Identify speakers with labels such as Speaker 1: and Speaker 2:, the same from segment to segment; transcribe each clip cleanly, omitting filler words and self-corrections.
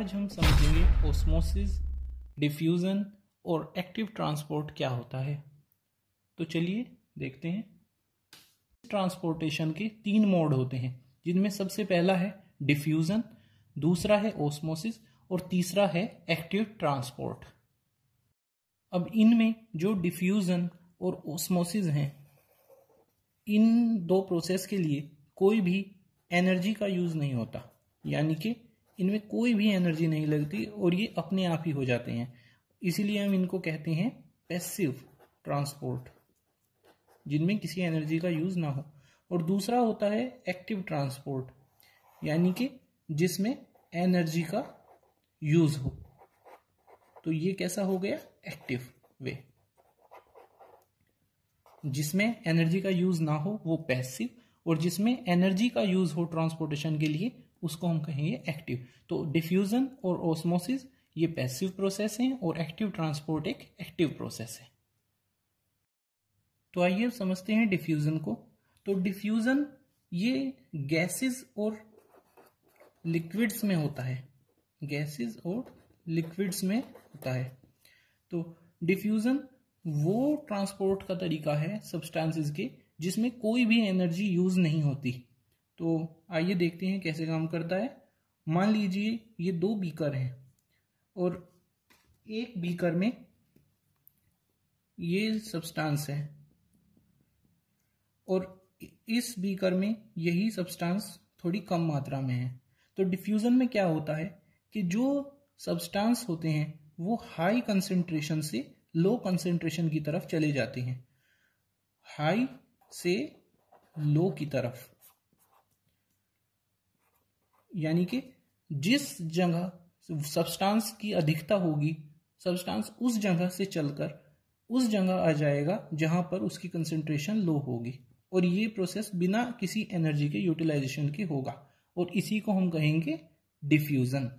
Speaker 1: आज हम समझेंगे ऑस्मोसिस, डिफ्यूज़न और एक्टिव ट्रांसपोर्ट क्या होता है। तो चलिए देखते हैं। ट्रांसपोर्टेशन के 3 मोड होते हैं, जिनमें सबसे पहला है डिफ्यूज़न, दूसरा है ऑस्मोसिस और तीसरा है एक्टिव ट्रांसपोर्ट। अब इनमें जो डिफ्यूज़न और ऑस्मोसिस हैं, इन दो प्रोसेस के लिए कोई भी एनर्जी का यूज़ नहीं होता, यानी कि इनमें कोई भी एनर्जी नहीं लगती और ये अपने आप ही हो जाते हैं। इसीलिए हम इनको कहते हैं पैसिव ट्रांसपोर्ट, जिनमें किसी एनर्जी का यूज़ ना हो। और दूसरा होता है एक्टिव ट्रांसपोर्ट, यानी कि जिसमें एनर्जी का यूज़ हो। तो ये कैसा हो गया? एक्टिव वे। जिसमें एनर्जी का यूज़ ना हो वो पैसिव, और जिसमें एनर्जी का यूज़ हो ट्रांसपोर्टेशन के लिए उसको हम कहेंगे एक्टिव। तो डिफ्यूज़न और ऑस्मोसिस ये पैसिव प्रोसेस हैं और एक्टिव ट्रांसपोर्ट एक एक्टिव प्रोसेस है। तो आइए अब समझते हैं डिफ्यूज़न को। तो डिफ्यूज़न ये गैसेस और लिक्विड्स में होता है, गैसेस और लिक्विड्स में होता है। तो डिफ्यूज़न वो ट्रांसपोर्ट का तरीका है सब्सटेंसेस के जिसमें कोई भी एनर्जी यूज़ नहीं होती। तो आइए देखते हैं कैसे काम करता है। मान लीजिए ये 2 बीकर हैं और एक बीकर में ये सब्सटेंस है और इस बीकर में यही सब्सटेंस थोड़ी कम मात्रा में है। तो डिफ्यूज़न में क्या होता है कि जो सब्सटेंस होते हैं वो हाई कंसंट्रेशन से लो कंसंट्रेशन की तरफ चले जाते हैं, हाई से लो की तरफ। यानी कि जिस जगह सब्सटेंस की अधिकता होगी, सब्सटेंस उस जगह से चलकर उस जगह आ जाएगा जहां पर उसकी कंसंट्रेशन लो होगी, और ये प्रोसेस बिना किसी एनर्जी के यूटिलाइजेशन के होगा, और इसी को हम कहेंगे डिफ्यूजन।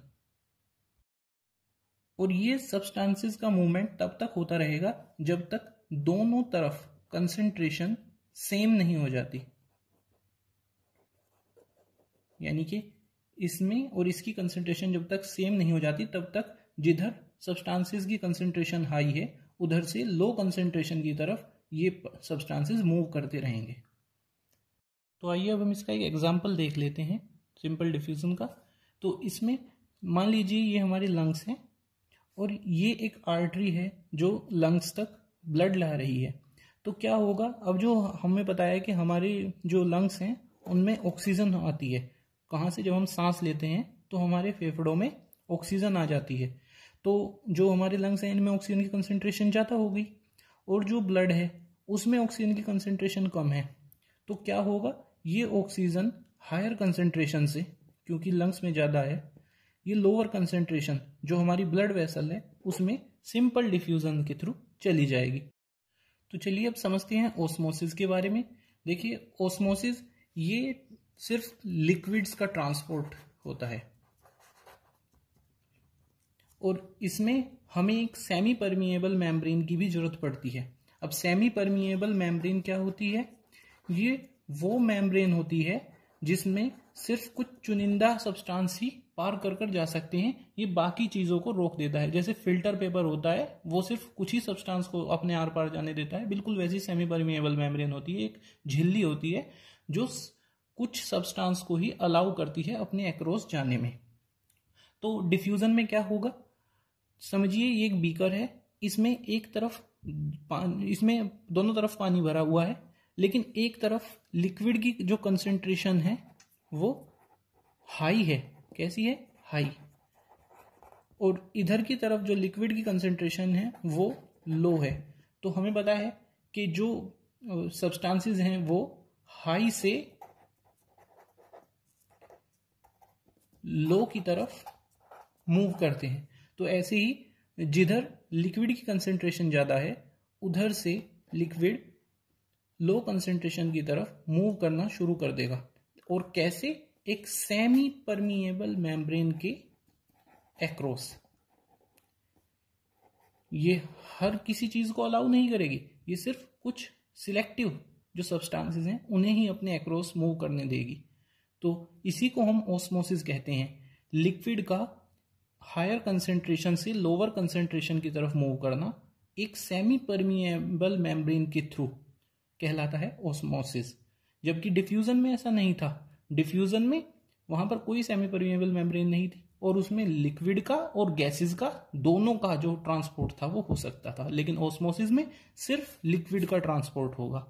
Speaker 1: और ये सब्सटेंसेस का मूवमेंट तब तक होता रहेगा जब तक दोनों तरफ कंसंट्रेशन सेम नहीं हो जाती। यानी कि इसमें और इसकी कंसंट्रेशन जब तक सेम नहीं हो जाती तब तक जिधर सब्सटेंसेस की कंसंट्रेशन हाई है उधर से लो कंसंट्रेशन की तरफ ये सब्सटेंसेस मूव करते रहेंगे। तो आइए अब हम इसका एक एग्जांपल देख लेते हैं सिंपल डिफ्यूजन का। तो इसमें मान लीजिए ये हमारे लंग्स हैं और ये एक आर्टरी है जो लंग्स तक ब्लड ला रही है। तो क्या होगा, अब जो हमें बताया कि हमारे जो लंग्स हैं उनमें ऑक्सीजन आती है। कहाँ से? जब हम सांस लेते हैं तो हमारे फेफड़ों में ऑक्सीजन आ जाती है। तो जो हमारे लंग्स हैं इनमें ऑक्सीजन की कंसंट्रेशन ज़्यादा हो गई, और जो ब्लड है उसमें ऑक्सीजन की कंसंट्रेशन कम है। तो क्या होगा, ये ऑक्सीजन हायर कंसंट्रेशन से, क्योंकि लंग्स में ज़्यादा है, ये लोअर कंसंट्रेशन जो हमारी ब्लड वेसल है उसमें सिंपल डिफ्यूजन के थ्रू चली जाएगी। तो चलिए अब समझते हैं ऑस्मोसिस के बारे में। देखिए ऑस्मोसिस ये सिर्फ लिक्विड्स का ट्रांसपोर्ट होता है, और इसमें हमें एक सेमी परमिएबल मेम्ब्रेन की भी जरूरत पड़ती है। अब सेमी परमिएबल मेम्ब्रेन क्या होती है? ये वो मेम्ब्रेन होती है जिसमें सिर्फ कुछ चुनिंदा सब्सटेंस ही पार कर जा सकते हैं, ये बाकी चीज़ों को रोक देता है। जैसे फिल्टर पेपर होता है वो सिर्फ कुछ ही सब्सटेंस को अपने आर पार जाने देता है, बिल्कुल वैसी सेमी परमिएबल मेम्ब्रेन होती है। एक झिल्ली होती है जो कुछ सब्सटेंस को ही अलाउ करती है अपने अक्रॉस जाने में। तो डिफ्यूजन में क्या होगा, समझिए ये एक बीकर है, इसमें एक तरफ इसमें दोनों तरफ पानी भरा हुआ है, लेकिन एक तरफ लिक्विड की जो कंसंट्रेशन है वो हाई है। कैसी है? हाई। और इधर की तरफ जो लिक्विड की कंसंट्रेशन है वो लो है। तो हमें पता है कि जो सब्सटेंसेस हैं वो हाई से लो की तरफ मूव करते हैं। तो ऐसे ही जिधर लिक्विड की कंसंट्रेशन ज़्यादा है उधर से लिक्विड लो कंसंट्रेशन की तरफ मूव करना शुरू कर देगा। और कैसे? एक सेमी परमिएबल मेम्ब्रेन के अक्रॉस। ये हर किसी चीज को अलाउ नहीं करेगी, ये सिर्फ कुछ सिलेक्टिव जो सब्सटेंसेस हैं उन्हें ही अपने अक्रॉस मूव करने देगी। तो इसी को हम ऑस्मोसिस कहते हैं। लिक्विड का हायर कंसेंट्रेशन से लोअर कंसेंट्रेशन की तरफ मूव करना एक सेमी परमिएबल मेम्ब्रेन के थ्रू कहलाता है ऑस्मोसिस, जबकि डिफ्यूजन में ऐसा नहीं था। डिफ्यूजन में वहां पर कोई सेमी परमिएबल मेम्ब्रेन नहीं थी और उसमें लिक्विड का और गैसेस का दोनों का जो ट्रांसपोर्ट था वो हो सकता था, लेकिन ऑस्मोसिस में सिर्फ लिक्विड का ट्रांसपोर्ट होगा।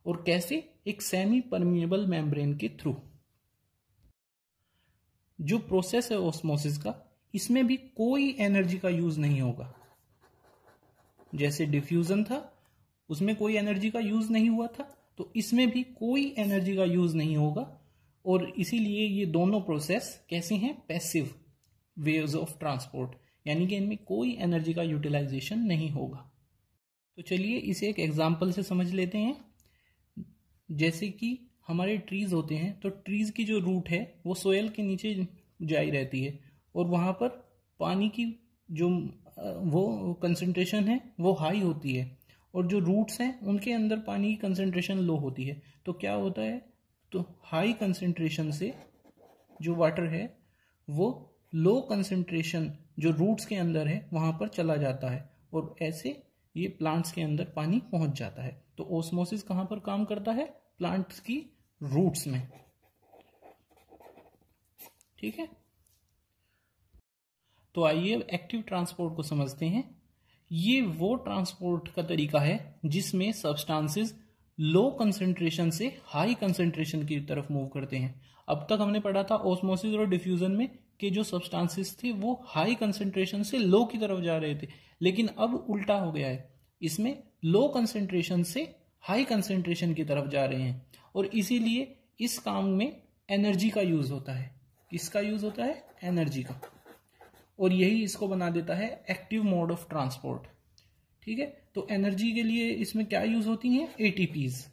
Speaker 1: और कैसे? एक सेमी परमिएबल मेम्ब्रेन के थ्रू। जो प्रोसेस है ऑस्मोसिस का, इसमें भी कोई एनर्जी का यूज नहीं होगा। जैसे डिफ्यूजन था उसमें कोई एनर्जी का यूज नहीं हुआ था, तो इसमें भी कोई एनर्जी का यूज नहीं होगा। और इसीलिए ये दोनों प्रोसेस कैसे हैं? पैसिव वेव्स ऑफ ट्रांसपोर्ट, यानी कि इनमें कोई एनर्जी का यूटिलाइजेशन नहीं होगा। तो चलिए इसे एक एग्जांपल से समझ लेते हैं। जैसे कि हमारे ट्रीज होते हैं, तो ट्रीज की जो रूट है वो सोयल के नीचे जाई रहती है और वहां पर पानी की जो वो कंसंट्रेशन है वो हाई होती है, और जो रूट्स हैं उनके अंदर पानी की कंसंट्रेशन लो होती है। तो क्या होता है? तो हाई कंसंट्रेशन से जो वाटर है वो लो कंसंट्रेशन जो रूट्स के अंदर है वहां पर चला जाता है, और ऐसे ये प्लांट्स के अंदर पानी पहुंच जाता है। तो ऑस्मोसिस कहां पर काम करता है? प्लांट्स की रूट्स में। ठीक है, तो आइए एक्टिव ट्रांसपोर्ट को समझते हैं। ये वो ट्रांसपोर्ट का तरीका है जिसमें सब्सटेंसेस लो कंसंट्रेशन से हाई कंसंट्रेशन की तरफ मूव करते हैं। अब तक हमने पढ़ा था ऑस्मोसिस और डिफ्यूजन में कि जो सब्सटेंसेस थे वो हाई कंसंट्रेशन से लो की तरफ जा रहे थे, लेकिन अब उल्टा हो गया है। इसमें लो कंसंट्रेशन से हाई कंसंट्रेशन की तरफ जा रहे हैं, और इसीलिए इस काम में एनर्जी का यूज होता है। किसका यूज होता है? एनर्जी का। और यही इसको बना देता है एक्टिव मोड ऑफ ट्रांसपोर्ट। ठीक है, तो एनर्जी के लिए इसमें क्या यूज होती हैं? एटीपीज।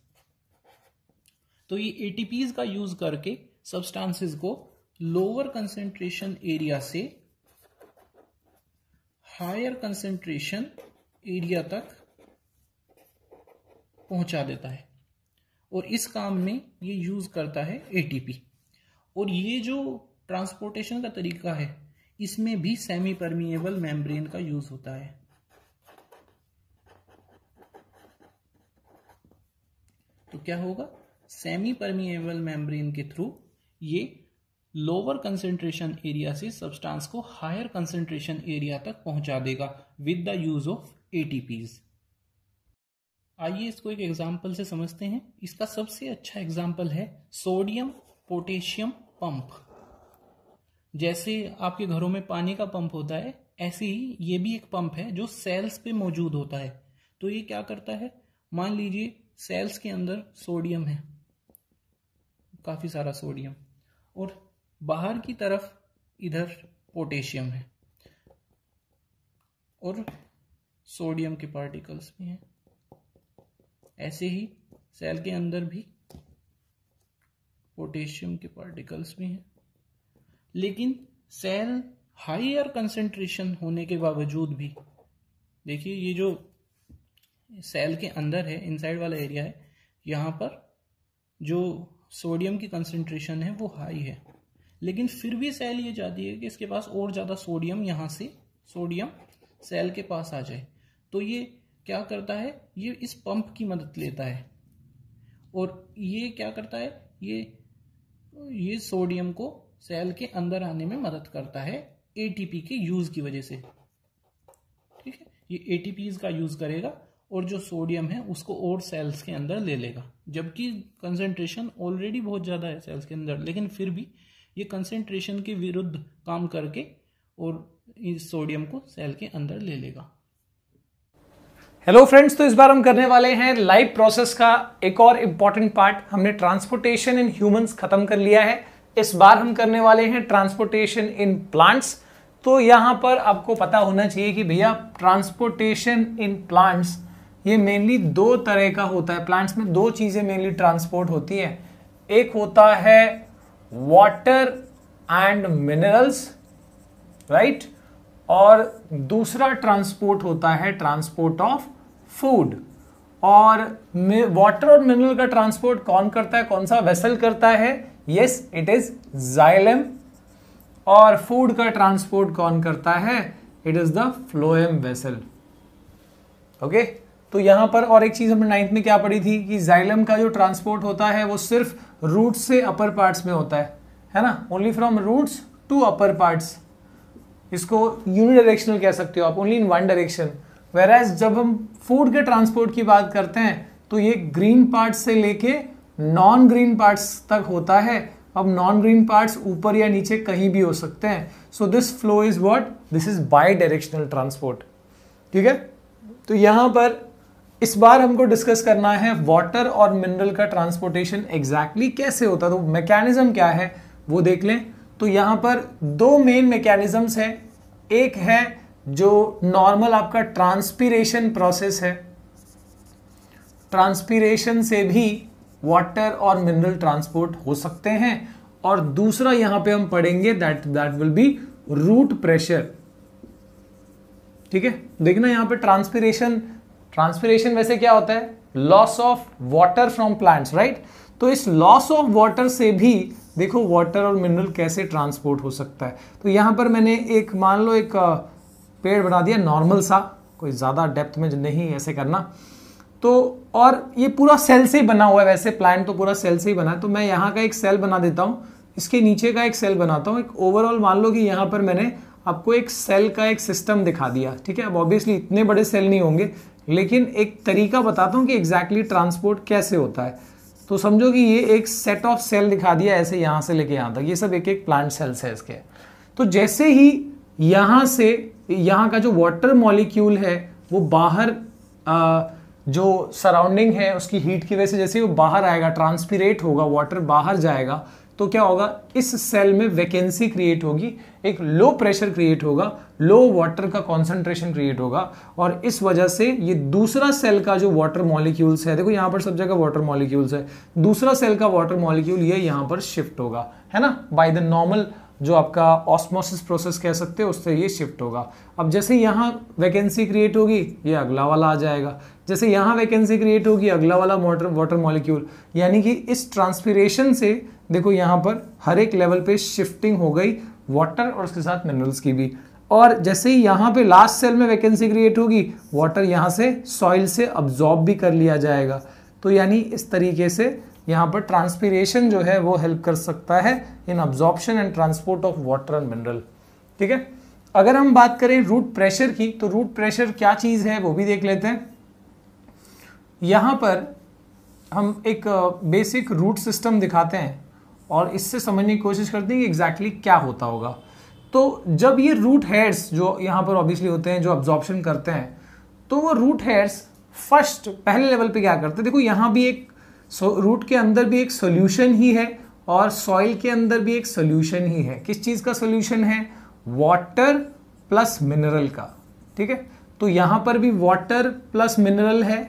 Speaker 1: तो ये एटीपीज का यूज करके सब्सटेंसेस को लोअर कंसंट्रेशन एरिया से हायर कंसंट्रेशन एरिया तक पहुंचा देता है, और इस काम में ये यूज करता है एटीपी। और ये जो ट्रांसपोर्टेशन का तरीका है इसमें भी सेमी परमिएबल मेम्ब्रेन का यूज होता है। तो क्या होगा? सेमी परमिएबल मेम्ब्रेन के थ्रू ये लोअर कंसंट्रेशन एरिया से सब्सटेंस को हायर कंसंट्रेशन एरिया तक पहुंचा देगा with the use of ATPs. आइए इसको एक एग्जांपल से समझते हैं। इसका सबसे अच्छा एग्जांपल है सोडियम पोटेशियम पंप। जैसे आपके घरों में पानी का पंप होता है, ऐसे ही ये भी एक पंप है जो सेल्स पे मौजूद होता है। तो ये क्या करता है? मान लीजिए सेल्स के अंदर सोडियम है, काफी सारा सोडियम, और बाहर की तरफ इधर पोटेशियम है और सोडियम के पार्टिकल्स भी हैं। ऐसे ही सेल के अंदर भी पोटेशियम के पार्टिकल्स भी हैं, लेकिन सेल हायर कंसंट्रेशन होने के बावजूद भी, देखिए ये जो सेल के अंदर है, इनसाइड वाला एरिया है, यहाँ पर जो सोडियम की कंसंट्रेशन है वो हाई है, लेकिन फिर भी सेल ये चाहती है कि इसके पास और ज़्यादा सोडियम, यहाँ से सोडियम सेल के पास आ जाए। तो ये क्या करता है? ये इस पंप की मदद लेता है, और ये क्या करता है? ये सोडियम को सेल के अंदर आने में मदद करता है एटीपी के यूज की वजह से। ठीक है, ये एटीपीज का यूज करेगा और जो सोडियम है उसको और सेल्स के अंदर ले लेगा, जबकि कंसंट्रेशन ऑलरेडी बहुत ज्यादा है सेल्स के अंदर, लेकिन फिर भी ये कंसंट्रेशन के विरुद्ध काम करके और इस सोडियम को सेल के अंदर ले लेगा।
Speaker 2: हेलो फ्रेंड्स, तो इस बार हम करने वाले हैं लाइफ प्रोसेस का एक और इंपॉर्टेंट पार्ट। हमने ट्रांसपोर्टेशन इन ह्यूमंस खत्म कर लिया है, इस बार हम करने वाले हैं ट्रांसपोर्टेशन इन प्लांट्स। तो यहां पर आपको पता होना चाहिए कि भैया ट्रांसपोर्टेशन इन प्लांट्स ये मेनली दो तरह का होता है। प्लांट्स में दो चीजें मेनली ट्रांसपोर्ट होती है, एक होता है वाटर एंड मिनरल्स, राइट, और दूसरा ट्रांसपोर्ट होता है ट्रांसपोर्ट ऑफ फूड। और वाटर और मिनरल का ट्रांसपोर्ट कौन करता है, कौन सा वेसल करता है? Yes, it is xylem. और फूड का ट्रांसपोर्ट कौन करता है? It is the phloem vessel. Okay, तो यहां पर और एक चीज हमने 9th में क्या पढ़ी थी कि जाइलम का जो ट्रांसपोर्ट होता है वो सिर्फ रूट्स से अपर पार्ट्स में होता है ना, only from roots to upper parts. इसको यूनिडायरेक्शनल कह सकते हो आप, only in one direction. Whereas जब हम फूड के ट्रांसपोर्ट की बात करते हैं तो ये ग्रीन पार्ट्स से लेके नॉन ग्रीन पार्ट्स तक होता है। अब नॉन ग्रीन पार्ट्स ऊपर या नीचे कहीं भी हो सकते हैं। So this flow is what? This is by directional transport. ठीक है, तो यहां पर इस बार हमको डिस्कस करना है वाटर और मिनरल का ट्रांसपोर्टेशन एग्जैक्टली कैसे होता है, तो मैकेनिज्म क्या है वो देख लें। तो यहां पर दो मेन मैकेनिज्म्स हैं। एक है जो नॉर्मल आपका ट्रांसपीरेशन प्रोसेस है, ट्रांसपीरेशन से भी वाटर और मिनरल ट्रांसपोर्ट हो सकते हैं। और दूसरा यहां पे हम पढ़ेंगे that will be root pressure. ठीक है, देखना यहां पे ट्रांसपीरेशन वैसे क्या होता है? Loss of water from plants, right. तो इस लॉस ऑफ वाटर से भी देखो वाटर और मिनरल कैसे ट्रांसपोर्ट हो सकता है। तो यहां पर मैंने एक मान लो एक पेड़ बना दिया नॉर्मल सा, कोई ज्यादा डेप्थ में नहीं ऐसे करना। तो और ये पूरा सेल से ही बना हुआ है, वैसे प्लांट तो पूरा सेल से ही बना है। तो मैं यहाँ का एक सेल बना देता हूँ, इसके नीचे का एक सेल बनाता हूँ। एक ओवरऑल मान लो कि यहाँ पर मैंने आपको एक सेल का एक सिस्टम दिखा दिया। ठीक है, अब ऑब्वियसली इतने बड़े सेल नहीं होंगे, लेकिन एक तरीका बताता हूँ कि एग्जैक्टली ट्रांसपोर्ट कैसे होता है। तो समझो कि ये एक सेट ऑफ सेल दिखा दिया ऐसे, यहाँ से लेके यहाँ तक, ये सब एक एक प्लांट सेल्स है इसके। तो जैसे ही यहाँ से यहाँ का जो वाटर मॉलिक्यूल है वो बाहर जो सराउंडिंग है उसकी हीट की वजह से जैसे ही वो बाहर आएगा, ट्रांसपीरेट होगा, वाटर बाहर जाएगा, तो क्या होगा? इस सेल में वैकेंसी क्रिएट होगी, एक लो प्रेशर क्रिएट होगा, लो वाटर का कॉन्सेंट्रेशन क्रिएट होगा। और इस वजह से ये दूसरा सेल का जो वाटर मॉलिक्यूल्स है, देखो यहाँ पर सब जगह वाटर मॉलिक्यूल्स है, दूसरा सेल का वाटर मॉलिक्यूल ये यहाँ पर शिफ्ट होगा, है ना, बाय द नॉर्मल जो आपका ऑस्मोसिस प्रोसेस कह सकते हो उससे ये शिफ्ट होगा। अब जैसे यहाँ वैकेंसी क्रिएट होगी ये अगला वाला आ जाएगा, जैसे यहाँ वैकेंसी क्रिएट होगी अगला वाला वाटर मॉलिक्यूल। यानी कि इस ट्रांसपीरेशन से देखो यहाँ पर हर एक लेवल पे शिफ्टिंग हो गई वाटर और उसके साथ मिनरल्स की भी। और जैसे ही यहाँ पे लास्ट सेल में वैकेंसी क्रिएट होगी, वाटर यहाँ से सॉइल से अब्जॉर्ब भी कर लिया जाएगा। तो यानी इस तरीके से यहाँ पर ट्रांसपीरेशन जो है वो हेल्प कर सकता है in absorption and transport of water and mineral. ठीक है, अगर हम बात करें रूट प्रेशर की, तो रूट प्रेशर क्या चीज है वो भी देख लेते हैं। यहां पर हम एक बेसिक रूट सिस्टम दिखाते हैं और इससे समझने की कोशिश करते हैं कि एग्जैक्टली क्या होता होगा। तो जब ये रूट हेड्स जो यहाँ पर ऑब्वियसली होते हैं जो अब्जॉर्प्शन करते हैं, तो वो रूट हेड्स फर्स्ट पहले लेवल पे क्या करते हैं? देखो यहाँ भी एक रूट के अंदर भी एक सोल्यूशन ही है और सॉइल के अंदर भी एक सोल्यूशन ही है। किस चीज का सोल्यूशन है? वाटर प्लस मिनरल का। ठीक है, तो यहां पर भी वाटर प्लस मिनरल है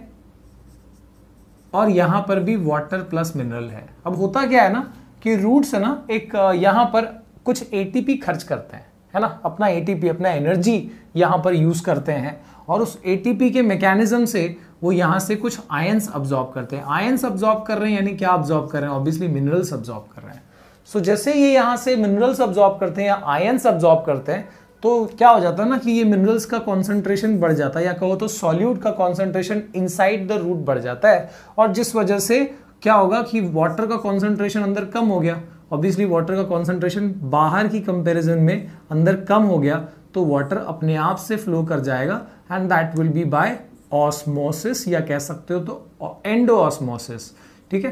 Speaker 2: और यहां पर भी वाटर प्लस मिनरल है। अब होता क्या है ना कि रूट्स है ना एक यहां पर कुछ एटीपी खर्च करते हैं, है ना, अपना एटीपी अपना एनर्जी यहां पर यूज करते हैं और उस एटीपी के मैकेनिज्म से वो यहां से कुछ आयंस अब्जॉर्ब करते हैं। आयंस अब्जॉर्ब कर रहे हैं यानी क्या अब्जॉर्ब कर रहे हैं? ऑब्वियसली मिनरल्स अब्जॉर्ब कर रहे हैं। सो जैसे ये यहां से मिनरल्स अब्जॉर्ब करते हैं या आयंस अब्जॉर्ब करते हैं तो क्या हो जाता है ना कि ये मिनरल्स का कॉन्सेंट्रेशन बढ़ जाता है, या कहो तो सॉल्यूट का कॉन्सेंट्रेशन इनसाइड द रूट बढ़ जाता है। और जिस वजह से क्या होगा कि वाटर का कॉन्सेंट्रेशन अंदर कम हो गया। ऑब्वियसली वाटर का कॉन्सेंट्रेशन बाहर की कंपैरिजन में अंदर कम हो गया तो वाटर अपने आप से फ्लो कर जाएगा and that will be by osmosis, या कह सकते हो तो एंडो ऑस्मोसिस। ठीक है,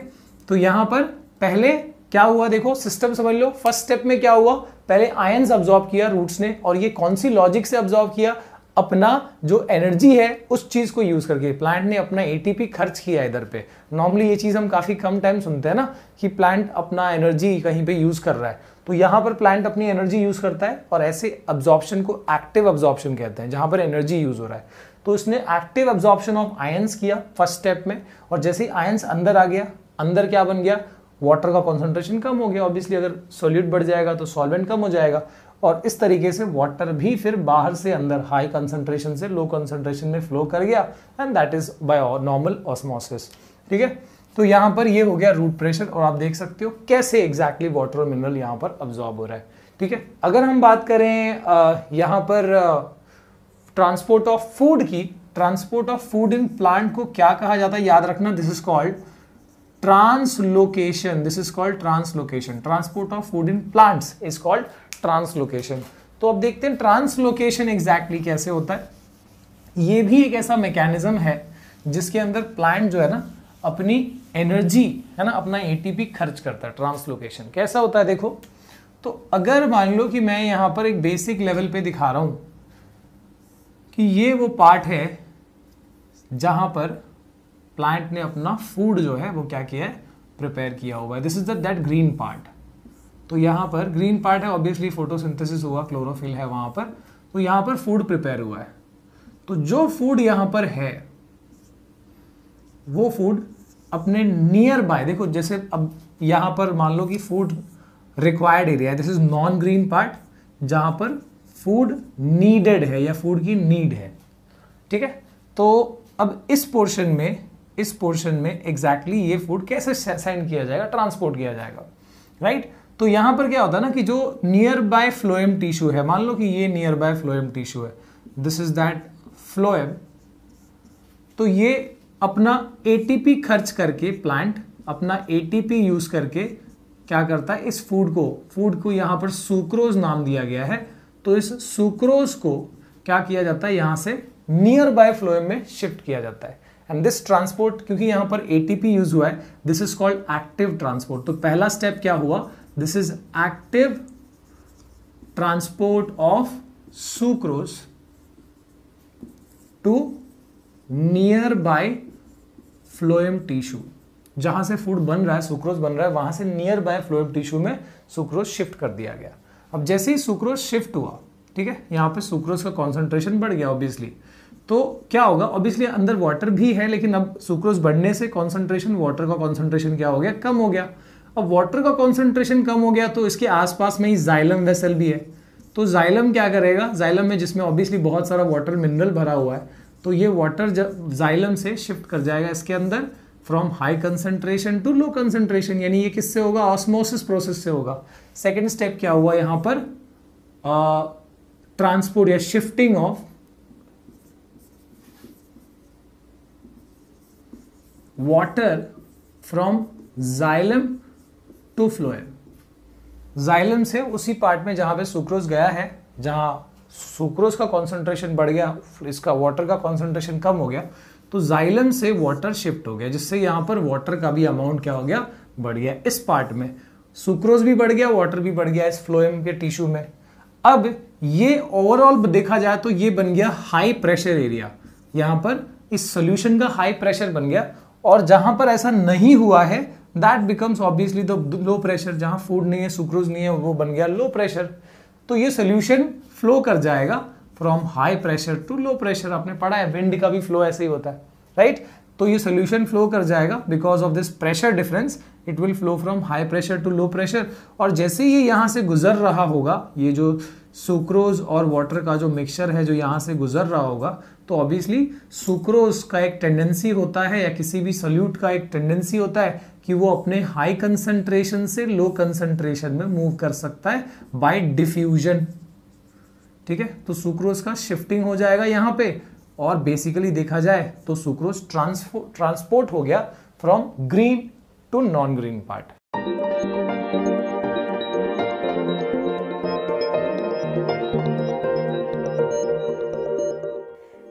Speaker 2: तो यहां पर पहले क्या हुआ देखो, सिस्टम समझ लो। फर्स्ट स्टेप में क्या हुआ? पहले आयंस अब्सॉर्ब किया रूट्स ने, और ये कौन सी लॉजिक से अब्सॉर्ब किया? अपना जो एनर्जी है उस चीज को यूज करके प्लांट ने अपना एटीपी खर्च किया इधर पे। नॉर्मली ये चीज हम काफी कम टाइम सुनते हैं ना कि प्लांट अपना एनर्जी कहीं पे यूज कर रहा है, तो यहां पर प्लांट अपनी एनर्जी यूज करता है और ऐसे अब्जॉर्प्शन को एक्टिव अब्जॉर्प्शन कहते हैं, जहां पर एनर्जी यूज हो रहा है। तो इसने एक्टिव अब्जॉर्प्शन ऑफ आयंस किया फर्स्ट स्टेप में, और जैसे ही आयंस अंदर आ गया, अंदर क्या बन गया? वाटर का कॉन्सेंट्रेशन कम हो गया। ऑब्वियसली अगर सॉल्यूट बढ़ जाएगा तो सॉल्वेंट कम हो जाएगा, और इस तरीके से वाटर भी फिर बाहर से अंदर हाई कंसंट्रेशन से लो कंसंट्रेशन में फ्लो कर गया, and that is by normal osmosis. ठीक है, तो यहां पर ये हो गया रूट प्रेशर, और आप देख सकते हो कैसे एग्जैक्टली वाटर और मिनरल यहां पर अब्सॉर्ब हो रहा है। ठीक है, अगर हम बात करें यहां पर ट्रांसपोर्ट ऑफ फूड की, transport of food in plant को क्या कहा जाता है, याद रखना, this is called translocation, this is called translocation. Transport of food in plants is called translocation. तो अब देखते हैं ट्रांसलोकेशन एग्जैक्टली कैसे होता है। ये भी एक ऐसा मैकेनिज्म है जिसके अंदर प्लांट जो है ना अपनी एनर्जी है ना, अपना एटीपी खर्च करता है। ट्रांसलोकेशन कैसा होता है देखो, तो अगर मान लो कि मैं यहां पर एक बेसिक लेवल पे दिखा रहा हूं कि ये वो पार्ट है जहां पर प्लांट ने अपना फूड जो है वो क्या किया है, प्रिपेयर किया हुआ है। This is that green part. तो यहां पर ग्रीन पार्ट है, ऑब्वियसली फोटोसिंथेसिस हुआ, क्लोरोफिल है वहां पर, तो यहां पर फूड प्रिपेयर हुआ है। तो जो फूड यहां पर है वो फूड अपने नियर बाय, देखो जैसे अब यहां पर मान लो कि फूड रिक्वायर्ड एरिया है, this is non green part, जहां पर फूड नीडेड है या फूड की नीड है। ठीक है, तो अब इस पोर्शन में एग्जैक्टली ये फूड कैसे सेंड किया जाएगा, ट्रांसपोर्ट किया जाएगा, राइट। तो यहां पर क्या होता है ना कि जो नियर बाय फ्लोएम टिश्यू है, मान लो कि ये नियर बाय फ्लोएम टिश्यू है, दिस इज दैट फ्लोएम, तो ये अपना एटीपी खर्च करके, प्लांट अपना एटीपी यूज करके क्या करता है, इस फूड को यहां पर सुक्रोज नाम दिया गया है, तो इस सुक्रोज को क्या किया जाता है, यहां से नियर बाय फ्लोएम में शिफ्ट किया जाता है। एंड दिस ट्रांसपोर्ट, क्योंकि यहां पर एटीपी यूज हुआ है, this is called active transport. तो पहला स्टेप क्या हुआ, this is active transport of sucrose to nearby phloem tissue. जहां से फूड बन रहा है, सुक्रोज बन रहा है, वहां से नियर बाय फ्लोएम टिश्यू में सुक्रोज शिफ्ट कर दिया गया। अब जैसे ही सुक्रोज शिफ्ट हुआ, ठीक है, यहां पे सुक्रोज का कॉन्सेंट्रेशन बढ़ गया ऑब्वियसली, तो क्या होगा, ऑब्वियसली अंदर वाटर भी है, लेकिन अब सुक्रोज बढ़ने से कॉन्सेंट्रेशन, वाटर का कॉन्सेंट्रेशन क्या हो गया, कम हो गया। अब वाटर का कॉन्सेंट्रेशन कम हो गया तो इसके आसपास में ही जाइलम वेसल भी है, तो जाइलम क्या करेगा, जाइलम में जिसमें ऑब्वियसली बहुत सारा वाटर मिनरल भरा हुआ है, तो ये वाटर जाइलम से शिफ्ट कर जाएगा इसके अंदर from high concentration to low concentration, यानी ये किससे होगा, ऑस्मोसिस प्रोसेस से होगा। सेकेंड स्टेप क्या हुआ यहां पर, ट्रांसपोर्ट या shifting of water from xylem to phloem. Xylem से उसी पार्ट में जहां पे सुक्रोज गया है, जहां सुक्रोज का कॉन्सेंट्रेशन बढ़ गया, इसका वाटर का कॉन्सेंट्रेशन कम हो गया, तो जाइलम से वाटर शिफ्ट हो गया, जिससे यहां पर वाटर का भी अमाउंट क्या हो गया, बढ़ गया। इस पार्ट में सुक्रोज भी बढ़ गया, वाटर भी बढ़ गया इस फ्लोएम के टिश्यू में। अब ये ओवरऑल देखा जाए तो ये बन गया हाई प्रेशर एरिया, यहां पर इस सोल्यूशन का हाई प्रेशर बन गया, और जहां पर ऐसा नहीं हुआ है that becomes obviously the low pressure, जहां फूड नहीं है, सुक्रोज नहीं है, वो बन गया लो प्रेशर। तो ये सोल्यूशन फ्लो कर जाएगा from high pressure to low pressure. आपने पढ़ा है विंड का भी फ्लो ऐसे ही होता है, राइट। तो ये सोल्यूशन फ्लो कर जाएगा because of this pressure difference, it will flow from high pressure to low pressure. और जैसे ये यहां से गुजर रहा होगा, ये जो सुक्रोज और वाटर का जो मिक्सचर है जो यहां से गुजर रहा होगा, तो ऑब्वियसली सुक्रोज का एक टेंडेंसी होता है, या किसी भी सोल्यूट का एक टेंडेंसी होता है कि वो अपने हाई कंसंट्रेशन से लो कंसंट्रेशन में मूव कर सकता है बाय डिफ्यूजन। ठीक है, तो सुक्रोज का शिफ्टिंग हो जाएगा यहां पे, और बेसिकली देखा जाए तो सुक्रोज ट्रांसपोर्ट हो गया from green to non green part.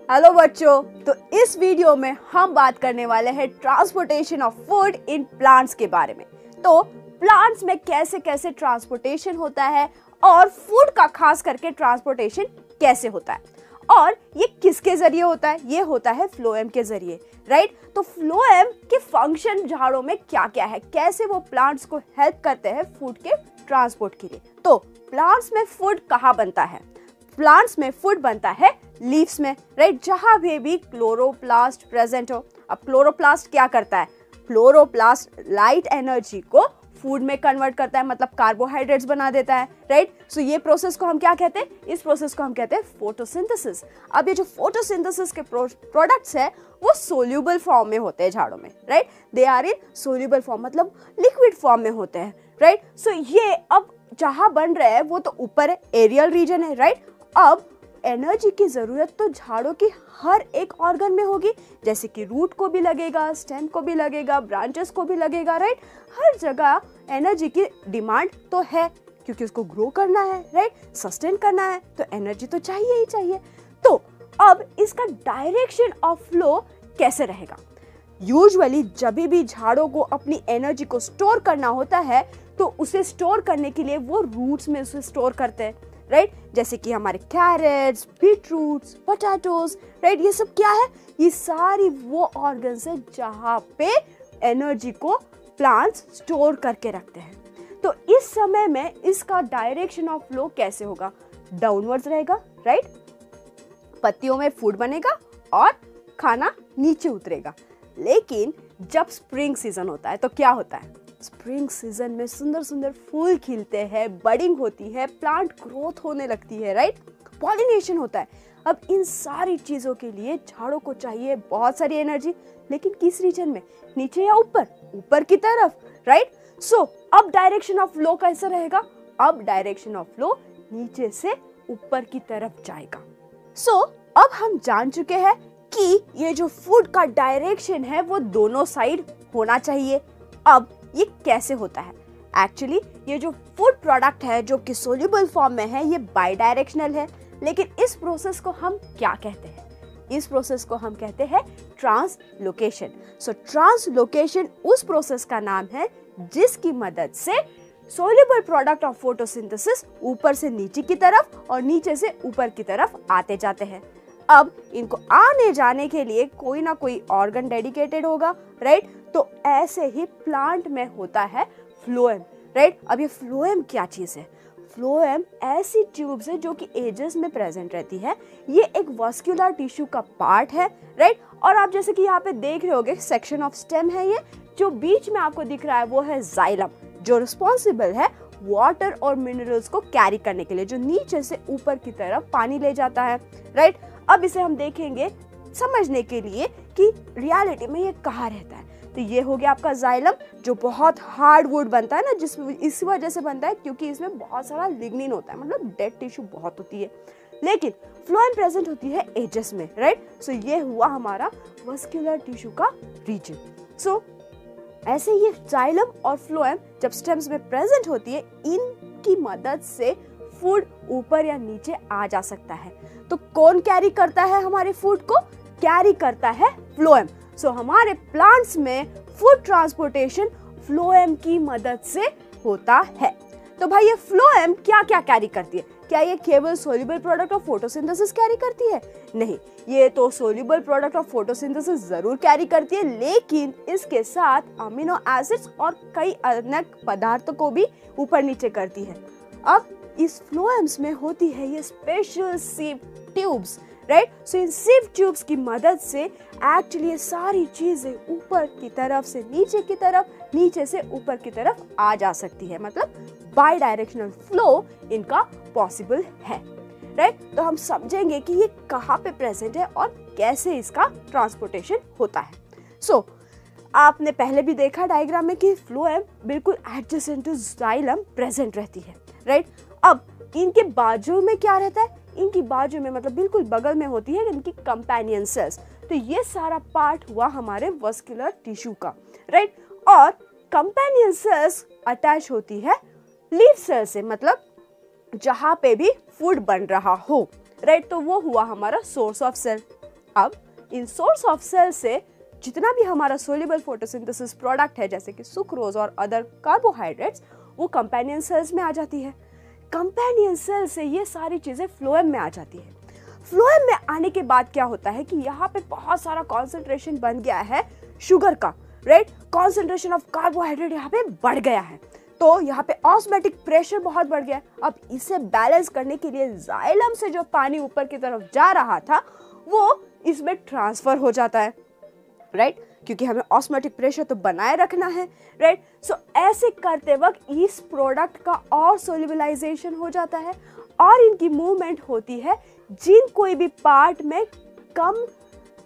Speaker 3: Hello बच्चों, तो इस वीडियो में हम बात करने वाले हैं transportation of food in plants के बारे में। तो प्लांट्स में कैसे कैसे ट्रांसपोर्टेशन होता है और फूड का खास करके ट्रांसपोर्टेशन कैसे होता है, और ये किसके जरिए होता है, ये होता है फ्लोएम के जरिए, राइट। तो फ्लोएम के फंक्शन झाड़ों में क्या क्या है, कैसे वो प्लांट्स को हेल्प करते हैं फूड के ट्रांसपोर्ट के लिए। तो प्लांट्स में फूड कहाँ बनता है, प्लांट्स में फूड बनता है लीव्स में, राइट, जहां भी क्लोरोप्लास्ट प्रेजेंट हो। अब क्लोरोप्लास्ट क्या करता है, क्लोरोप्लास्ट लाइट एनर्जी को फूड में कन्वर्ट करता है, मतलब कार्बोहाइड्रेट्स बना देता है, राइट। सो ये प्रोसेस को हम क्या कहते हैं, इस प्रोसेस को हम कहते हैं फोटोसिंथेसिस। अब ये जो फोटोसिंथेसिस के प्रोडक्ट्स है वो सोल्यूबल फॉर्म में होते हैं झाड़ों में, right. They are insoluble form, मतलब लिक्विड फॉर्म में होते हैं, राइट। सो ये अब जहां बन रहा है वो तो ऊपर है, एरियल रीजन है, राइट। अब एनर्जी की जरूरत तो झाड़ों की हर एक ऑर्गन में होगी, जैसे कि रूट को भी लगेगा, स्टेम को भी लगेगा, ब्रांचेस को भी लगेगा, राइट। हर जगह एनर्जी की डिमांड तो है, क्योंकि उसको ग्रो करना है, राइट, सस्टेन करना है, तो एनर्जी तो चाहिए ही चाहिए। तो अब इसका डायरेक्शन ऑफ फ्लो कैसे रहेगा? यूजुअली जब भी झाड़ों को अपनी एनर्जी को स्टोर करना होता है तो उसे स्टोर करने के लिए वो रूट्स में उसे स्टोर करते हैं, राइट। जैसे कि हमारे कैरेट्स, बीटरूट्स, पोटैटोज, राइट, ये सब क्या है, ये सारी वो ऑर्गन्स है जहां पे एनर्जी को प्लांट्स स्टोर करके रखते हैं। तो इस समय में इसका डायरेक्शन ऑफ फ्लो कैसे होगा? डाउनवर्ड्स रहेगा, राइट। पत्तियों में फूड बनेगा और खाना नीचे उतरेगा। लेकिन जब स्प्रिंग सीजन होता है तो क्या होता है? स्प्रिंग सीजन में सुंदर सुंदर फूल खिलते हैं, बडिंग होती है, प्लांट ग्रोथ होने लगती है, राइट, पॉलिनेशन होता है। अब इन सारी चीजों के लिए झाड़ों को चाहिए बहुत सारी एनर्जी, लेकिन किस रीजन में, नीचे या ऊपर? ऊपर की तरफ, राइट। सो अब डायरेक्शन ऑफ फ्लो कैसा रहेगा? अब डायरेक्शन ऑफ फ्लो नीचे से ऊपर की तरफ जाएगा। सो अब हम जान चुके हैं कि ये जो फूड का डायरेक्शन है वो दोनों साइड होना चाहिए। अब ये कैसे होता है? एक्चुअली ये जो फूड प्रोडक्ट है जो कि सोल्यूबल फॉर्म में है ये बाई डायरेक्शनल है, लेकिन इस प्रोसेस को हम क्या कहते हैं? इस प्रोसेस को हम कहते हैं ट्रांसलोकेशन। सो ट्रांसलोकेशन उस प्रोसेस का नाम है जिसकी मदद से सोल्यूबल प्रोडक्ट ऑफ फोटोसिंथेसिस ऊपर से नीचे की तरफ और नीचे से ऊपर की तरफ आते जाते हैं। अब इनको आने जाने के लिए कोई ना कोई ऑर्गन डेडिकेटेड होगा, राइट। तो ऐसे ही प्लांट में होता है फ्लोएम, राइट। अब ये फ्लोएम क्या चीज है? फ्लोएम ऐसी ट्यूब्स है जो कि एजेस में प्रेजेंट रहती है। ये एक वास्कुलर टिश्यू का पार्ट है, राइट। और आप जैसे कि यहाँ पे देख रहे होगे सेक्शन ऑफ स्टेम है, ये जो बीच में आपको दिख रहा है वो है जाइलम, जो रिस्पॉन्सिबल है वाटर और मिनरल्स को कैरी करने के लिए, जो नीचे से ऊपर की तरफ पानी ले जाता है, राइट। अब इसे हम देखेंगे समझने के लिए कि रियलिटी में ये कहाँ रहता है। तो ये हो गया आपका जाइलम, जो बहुत हार्ड वुड बनता है ना, जिसमें इस वजह से बनता है क्योंकि इसमें बहुत सारा लिग्निन होता है, मतलब डेड टिश्यू बहुत होती है। लेकिन फ्लोएम प्रेजेंट होती है एजेस में, राइट। सो ये हुआ हमारा वास्कुलर टिश्यू का रीजन। सो ऐसे ये जाइलम और फ्लोएम जब स्टेम्स में प्रेजेंट होती है, इनकी मदद से फूड ऊपर या नीचे आ जा सकता है। तो कौन कैरी करता है हमारे फूड को? कैरी करता है फ्लोएम। सो हमारे प्लांट्स में फूड ट्रांसपोर्टेशन फ्लोएम की मदद से होता है। तो भाई ये फ्लोएम क्या क्या कैरी करती है? क्या ये केवल soluble product of photosynthesis carry करती है? नहीं, ये तो सोल्यूबल प्रोडक्ट ऑफ फोटोसिंथेसिस जरूर कैरी करती है, लेकिन इसके साथ अमीनो एसिड्स और कई अन्य पदार्थों को भी ऊपर नीचे करती है। अब इस फ्लोएम्स में होती है ये स्पेशल सीव ट्यूब्स, राइट। सो इन सीव ट्यूब्स की मदद से एक्चुअली ये सारी चीजें ऊपर की तरफ से नीचे की तरफ, नीचे से ऊपर की तरफ आ जा सकती है, मतलब बाई डायरेक्शनल फ्लो इनका पॉसिबल है, राइट। तो हम समझेंगे कि ये कहाँ पे प्रेजेंट है और कैसे इसका ट्रांसपोर्टेशन होता है। सो आपने पहले भी देखा डायग्राम में कि फ्लोएम बिल्कुल एडजेसेंट टू जाइलम प्रेजेंट रहती है, राइट। अब इनके बाजू में क्या रहता है? इनकी बाजू में मतलब बिल्कुल बगल में होती है इनकी कंपेनियन सेल्स। तो ये सारा पार्ट हुआ हमारे वास्कुलर टिश्यू का, राइट। और कंपेनियन सेल्स अटैच होती है लीफ सेल से, मतलब जहां पे भी फूड बन रहा हो, राइट। तो वो हुआ हमारा सोर्स ऑफ सेल। अब इन सोर्स ऑफ सेल से जितना भी हमारा सोल्यूबल फोटोसिंथेसिस प्रोडक्ट है, जैसे कि सुक्रोज और अदर कार्बोहाइड्रेट्स, वो कंपेनियन सेल्स में आ जाती है। कंपेनियन सेल से ये सारी चीजें फ्लोएम में आ जाती है। फ्लोएम में आने के बाद क्या होता है कि यहाँ पे बहुत सारा कॉन्सेंट्रेशन बन गया है शुगर का, राइट। कॉन्सेंट्रेशन ऑफ कार्बोहाइड्रेट यहाँ पे बढ़ गया है, तो यहाँ पे ऑस्मोटिक प्रेशर बहुत बढ़ गया। अब इसे बैलेंस करने के लिए जाइलम से जो पानी ऊपर की तरफ जा रहा था वो इसमें ट्रांसफर हो जाता है, राइट। क्योंकि हमें ऑस्मोटिक प्रेशर तो बनाए रखना है, राइट। सो ऐसे करते वक्त इस प्रोडक्ट का और सोल्यूबलाइजेशन हो जाता है और इनकी मूवमेंट होती है जिन कोई भी पार्ट में कम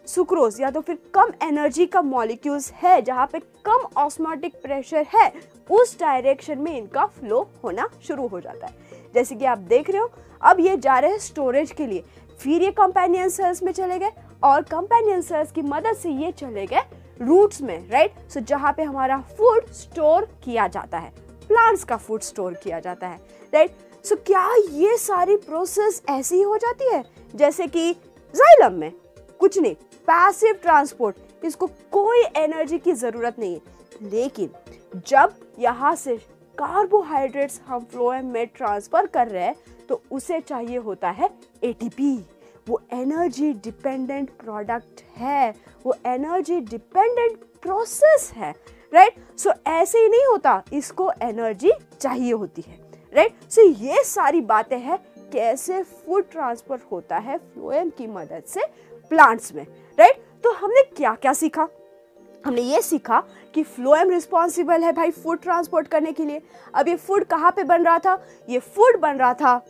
Speaker 3: सुक्रोज या तो फिर कम एनर्जी का मॉलिक्यूल्स है, जहाँ पे कम ऑस्मोटिक प्रेशर है, उस डायरेक्शन में इनका फ्लो होना शुरू हो जाता है। जैसे कि आप देख रहे हो, अब ये जा रहे हैं स्टोरेज के लिए, फिर ये कंपेनियन सेल्स में चले गए और कंपेनियन सेल्स की मदद से ये चले गए रूट्स में, राइट। सो जहाँ पे हमारा फूड स्टोर किया जाता है, प्लांट्स का फूड स्टोर किया जाता है, राइट। सो क्या ये सारी प्रोसेस ऐसी हो जाती है जैसे कि जाइलम में? कुछ नहीं, पैसिव ट्रांसपोर्ट, इसको कोई एनर्जी की जरूरत नहीं है। लेकिन जब यहाँ से कार्बोहाइड्रेट्स हम फ्लोएम में ट्रांसफर कर रहे हैं तो उसे चाहिए होता है एटीपी। वो एनर्जी डिपेंडेंट प्रोडक्ट है, वो एनर्जी डिपेंडेंट प्रोसेस है, राइट। सो ऐसे ही नहीं होता, इसको एनर्जी चाहिए होती है, राइट। सो ये सारी बातें हैं कैसे फूड ट्रांसफर होता है फ्लोएम की मदद से प्लांट्स में, राइट। तो हमने क्या क्या सीखा? हमने ये सीखा कि फ्लोएम रिस्पॉन्सिबल है भाई फूड ट्रांसपोर्ट करने के लिए। अब ये फूड कहाँ पे बन रहा था? ये फूड बन रहा था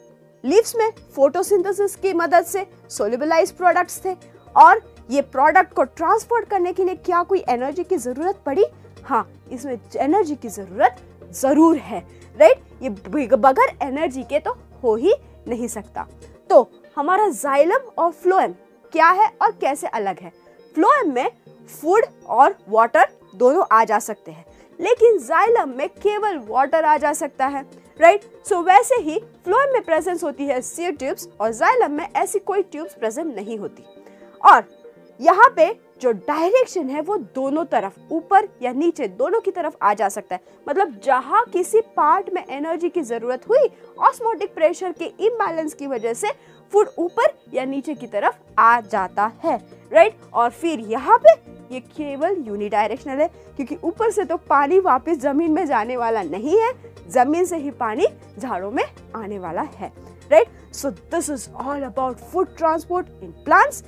Speaker 3: लीव्स में, फोटोसिंथेसिस की मदद से सोल्यूबलाइज्ड प्रोडक्ट्स थे। और ये प्रोडक्ट को ट्रांसपोर्ट करने के लिए क्या कोई एनर्जी की जरूरत पड़ी? हाँ, इसमें एनर्जी की जरूरत जरूर है, राइट। ये बगैर एनर्जी के तो हो ही नहीं सकता। तो हमारा जाइलम और फ्लोएम क्या है और कैसे अलग है? फ्लोएम में फूड और वाटर दोनों आ जा सकते हैं, लेकिन जाइलम में केवल वाटर आ जा सकता है, राइट। सो वैसे ही फ्लोएम में प्रेजेंस होती है सीड ट्यूब्स और जाइलम में ऐसी कोई ट्यूब्स प्रेजेंट नहीं होती। और यहाँ पे जो डायरेक्शन है वो दोनों तरफ, ऊपर या नीचे, दोनों की तरफ आ जा सकता है। मतलब जहाँ किसी पार्ट में एनर्जी की जरूरत हुई, ऑस्मोटिक प्रेशर के इम्बैलेंस की वजह से फूड ऊपर या नीचे की तरफ आ जाता है, राइट। और फिर यहाँ पे ये केवल यूनिडायरेक्शनल है, क्योंकि ऊपर से तो पानी वापस जमीन में जाने वाला नहीं है, जमीन से ही पानी झाड़ों में आने वाला है, right. So this is all about food transport in plants.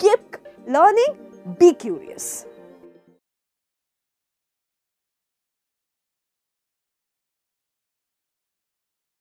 Speaker 3: Keep learning, be curious.